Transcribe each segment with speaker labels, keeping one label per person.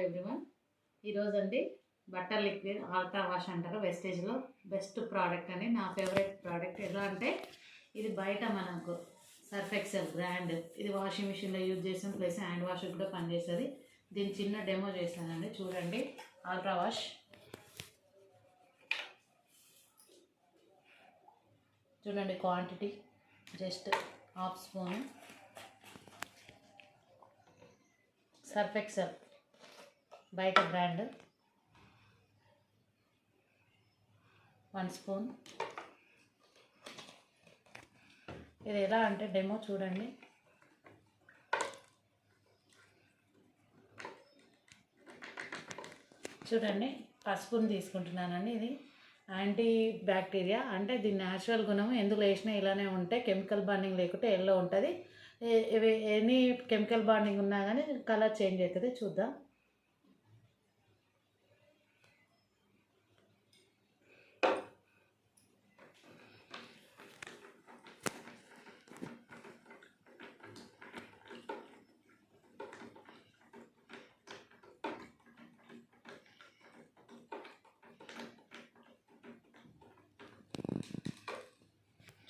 Speaker 1: Everyone. ఈరోజు అండి butter liquid ultra wash అంటారు, వెస్టేజ్లో బెస్ట్ ప్రోడక్ట్ అని నా ఫేవరెట్ ప్రోడక్ట్. ఎలా అంటే ఇది బయట మనకు సర్ఫ్ ఎక్సెల్ బ్రాండ్, ఇది వాషింగ్ మిషన్లో యూజ్ చేసాం, ప్లస్ హ్యాండ్ వాష్ కూడా పనిచేస్తుంది. దీని చిన్న డెమో చేశానండి, చూడండి. ఆల్ట్రా వాష్ చూడండి, quantity just half spoon. Surf Excel బయట బ్రాండ్ 1 స్పూన్. ఇది ఎలా అంటే డెమో చూడండి. చూడండి, పసుపుని తీసుకుంటున్నానండి. ఇది యాంటీ బ్యాక్టీరియా, అంటే దీని న్యాచురల్ గుణం. ఎందులో వేసినా ఇలానే ఉంటే కెమికల్ బాండింగ్ లేకుంటే ఎల్లో ఉంటుంది. ఎనీ కెమికల్ బాండింగ్ ఉన్నా కానీ కలర్ చేంజ్ అవుతుంది. చూద్దాం.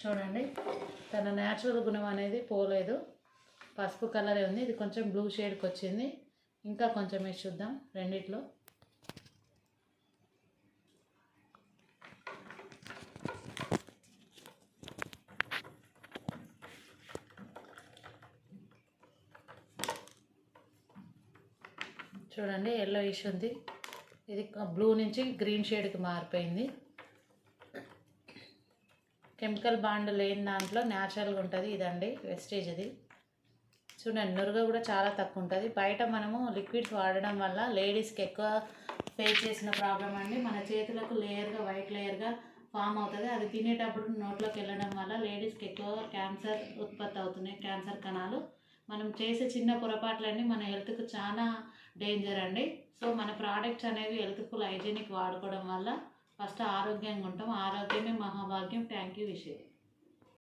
Speaker 1: చూడండి, తన న్యాచురల్ గుణం అనేది పోలేదు, పసుపు కలరే ఉంది. ఇది కొంచెం బ్లూ షేడ్కి వచ్చింది. ఇంకా కొంచెం వేసి చూద్దాం రెండిట్లో. చూడండి, ఎల్లో ఇష్ ఉంది. ఇది బ్లూ నుంచి గ్రీన్ షేడ్కి మారిపోయింది. కెమికల్ బాండ్ లేని దాంట్లో న్యాచురల్గా ఉంటుంది. ఇదండి వెస్టేజ్. ఇది చూడండి, నురుగ కూడా చాలా తక్కువ ఉంటుంది. బయట మనము లిక్విడ్స్ వాడడం వల్ల లేడీస్కి ఎక్కువ ఫేస్ చేసిన ప్రాబ్లం అండి, మన చేతులకు లేయర్గా వైట్ లేయర్గా ఫామ్ అవుతుంది. అది తినేటప్పుడు నోట్లోకి వెళ్ళడం వల్ల లేడీస్కి ఎక్కువ క్యాన్సర్ ఉత్పత్తి అవుతున్నాయి, క్యాన్సర్ కణాలు. మనం చేసే చిన్న పొరపాట్లన్నీ మన హెల్త్కు చాలా డేంజర్ అండి. సో మన ప్రోడక్ట్స్ అనేవి హెల్త్ఫుల్ హైజీనిక్ వాడుకోవడం వల్ల ఫస్ట్ ఆరోగ్యంగా ఉంటాం. ఆరోగ్యమే మహాభాగ్యం. థ్యాంక్ యూ విషయం.